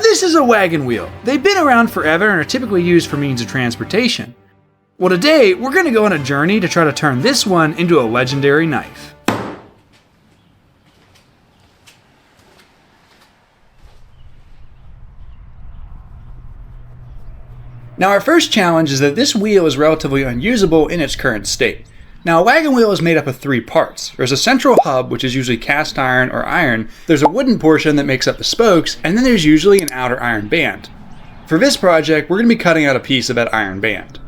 this is a wagon wheel. They've been around forever and are typically used for means of transportation. Well, today we're going to go on a journey to try to turn this one into a legendary knife. Now our first challenge is that this wheel is relatively unusable in its current state. Now a wagon wheel is made up of 3 parts. There's a central hub, which is usually cast iron or iron, there's a wooden portion that makes up the spokes, and then there's usually an outer iron band. For this project, we're going to be cutting out a piece of that iron band.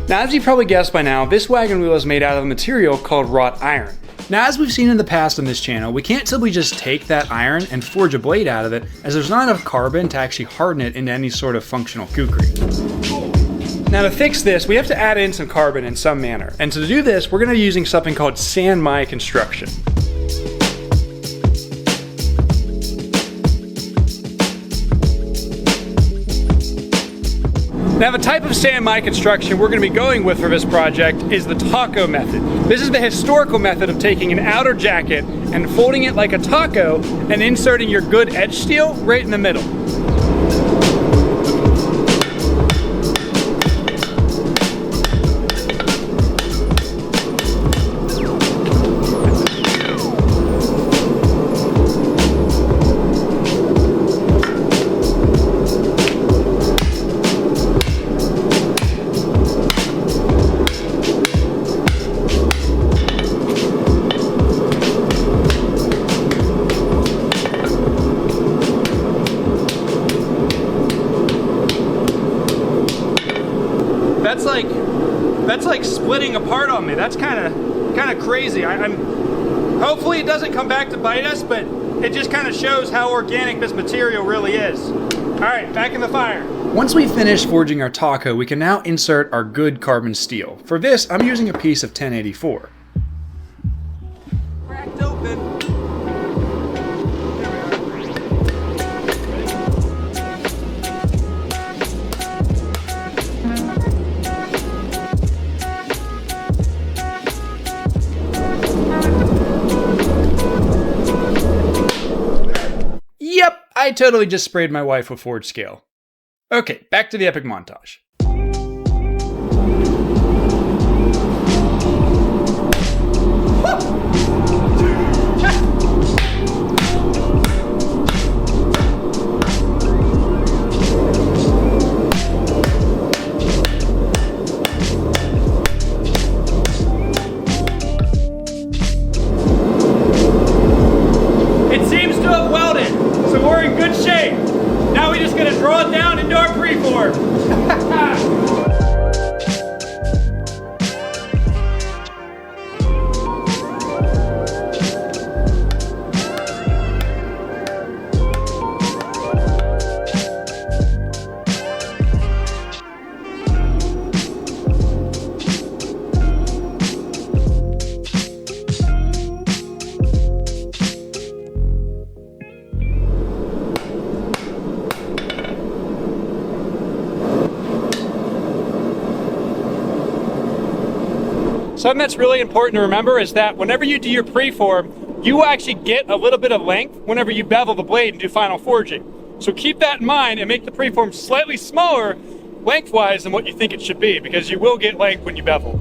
Now, as you probably guessed by now, this wagon wheel is made out of a material called wrought iron. Now, as we've seen in the past on this channel, we can't simply just take that iron and forge a blade out of it, as there's not enough carbon to actually harden it into any sort of functional kukri. Now, to fix this, we have to add in some carbon in some manner, and to do this, we're going to be using something called San-Mai construction. Now the type of San-Mai construction we're going to be going with for this project is the taco method. This is the historical method of taking an outer jacket and folding it like a taco and inserting your good edge steel right in the middle. That's like splitting apart on me. That's kind of crazy. I'm hopefully it doesn't come back to bite us, but it just kind of shows how organic this material really is. All right, back in the fire. Once we finish forging our taco, we can now insert our good carbon steel. For this, I'm using a piece of 1084. Cracked open. Yep, I totally just sprayed my wife with forged scale. Okay, back to the epic montage. It seems to have welded, so we're in good shape. Now we just gotta draw it down into our preform. Something that's really important to remember is that whenever you do your preform, you will actually get a little bit of length whenever you bevel the blade and do final forging. So keep that in mind and make the preform slightly smaller lengthwise than what you think it should be, because you will get length when you bevel.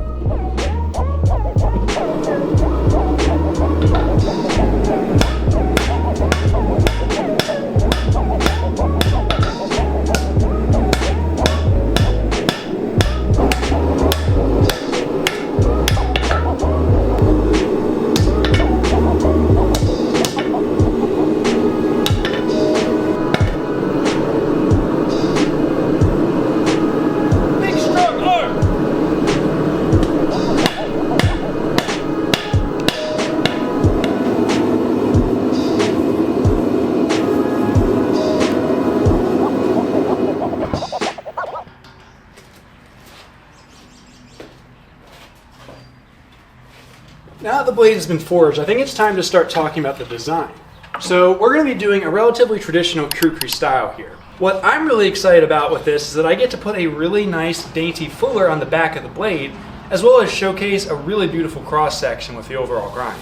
blade has been forged, I think it's time to start talking about the design. So we're going to be doing a relatively traditional Kukri style here. What I'm really excited about with this is that I get to put a really nice dainty fuller on the back of the blade, as well as showcase a really beautiful cross section with the overall grind.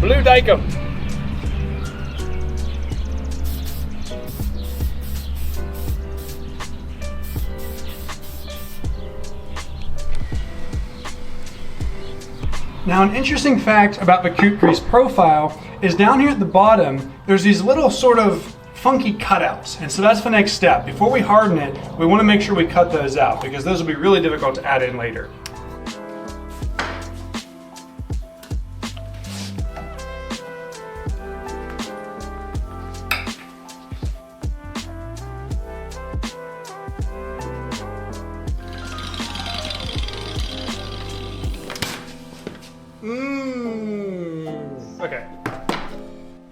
Blue Daiko. Now, an interesting fact about the Kukri's profile is down here at the bottom, there's these little sort of funky cutouts. And so that's the next step. Before we harden it, we want to make sure we cut those out because those will be really difficult to add in later. Okay.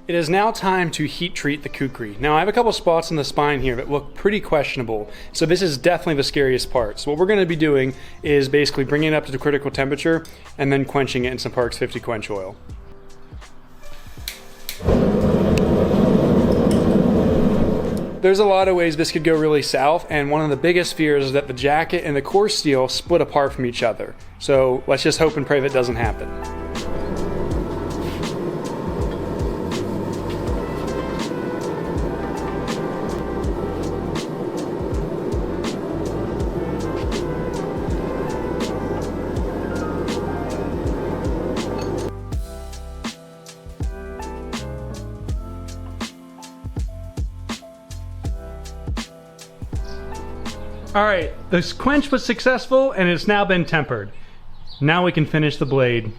It is now time to heat treat the Kukri. Now I have a couple spots in the spine here that look pretty questionable, so this is definitely the scariest part. So what we're going to be doing is basically bringing it up to the critical temperature and then quenching it in some Parks 50 quench oil. There's a lot of ways this could go really south, and one of the biggest fears is that the jacket and the core steel split apart from each other. So let's just hope and pray that doesn't happen. All right, this quench was successful and it's now been tempered. Now we can finish the blade.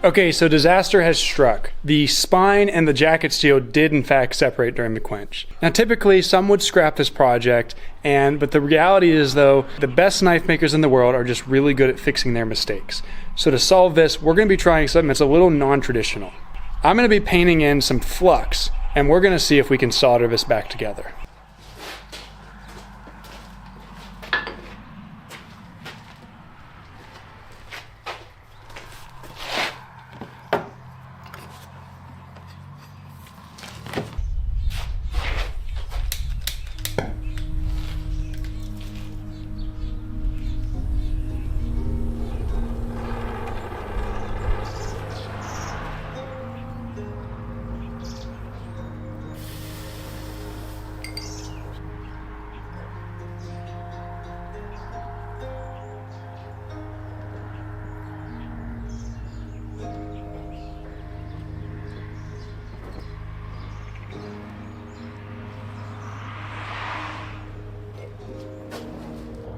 Okay, so disaster has struck. The spine and the jacket steel did in fact separate during the quench. Now typically some would scrap this project, but the reality is though, the best knife makers in the world are just really good at fixing their mistakes. So to solve this, we're going to be trying something that's a little non-traditional. I'm going to be painting in some flux, and we're going to see if we can solder this back together.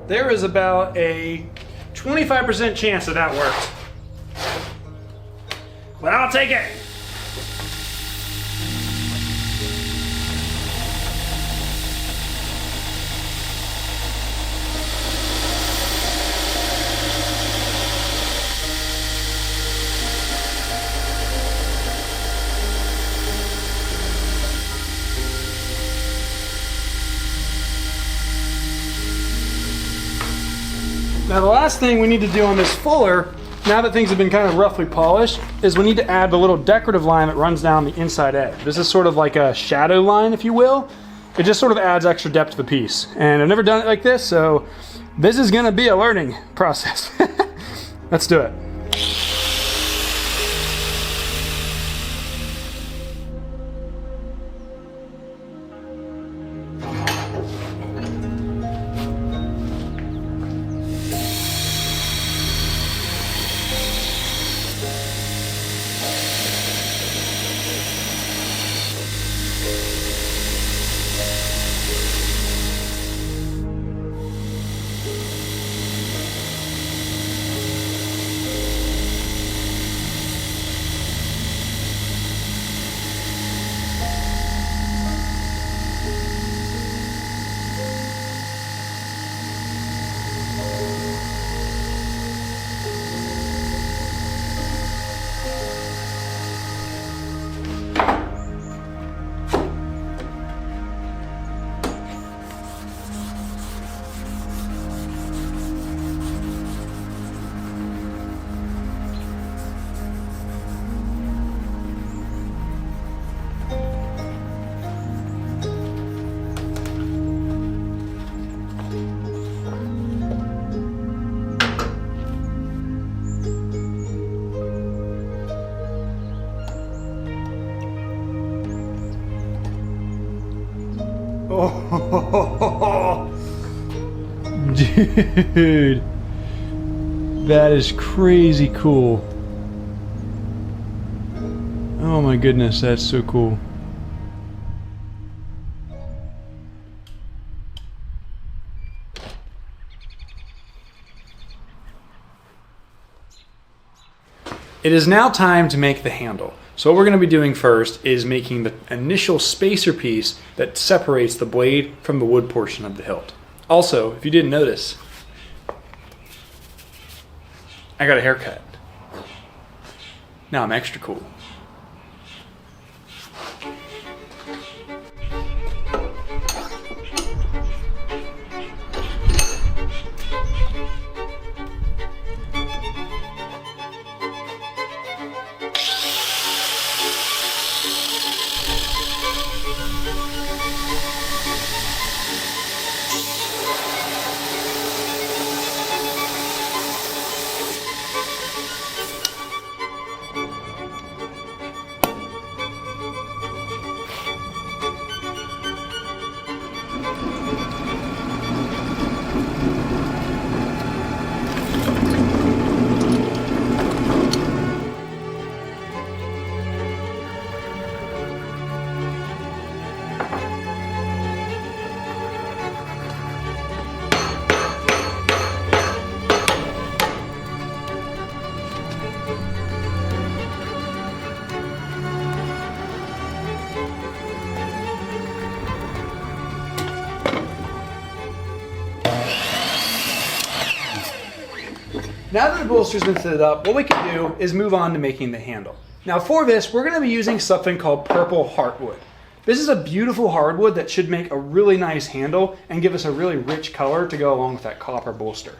There is about a 25% chance that that worked. But I'll take it. Now the last thing we need to do on this fuller, now that things have been kind of roughly polished, is we need to add the little decorative line that runs down the inside edge. This is sort of like a shadow line, if you will. It just sort of adds extra depth to the piece. And I've never done it like this, so this is gonna be a learning process. Let's do it. Oh, dude, that is crazy cool. Oh my goodness, that's so cool. It is now time to make the handle. So what we're going to be doing first is making the initial spacer piece that separates the blade from the wood portion of the hilt. Also, if you didn't notice, I got a haircut. Now I'm extra cool. Now that the bolster's been fitted up, what we can do is move on to making the handle. Now for this, we're going to be using something called purple heartwood. This is a beautiful hardwood that should make a really nice handle and give us a really rich color to go along with that copper bolster.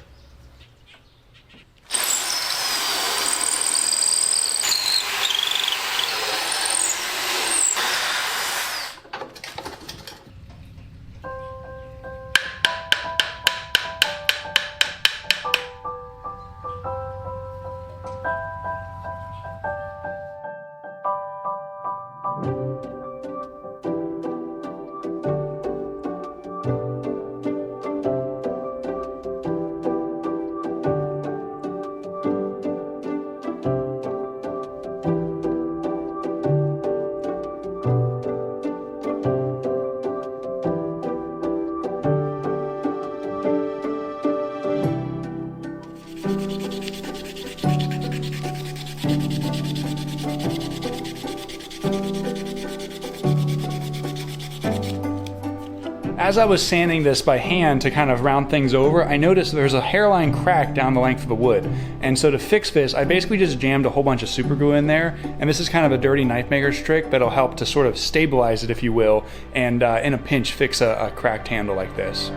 As I was sanding this by hand to kind of round things over, I noticed there's a hairline crack down the length of the wood. And so to fix this, I basically just jammed a whole bunch of super glue in there. And this is kind of a dirty knife maker's trick that'll help to sort of stabilize it, if you will, and in a pinch fix a cracked handle like this.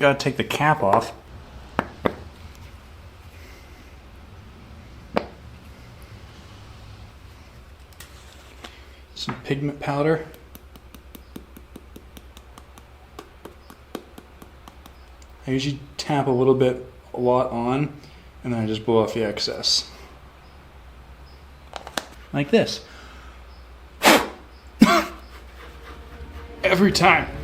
gotta take the cap off. Some pigment powder. I usually tap a lot on, and then I just blow off the excess. Like this. Every time.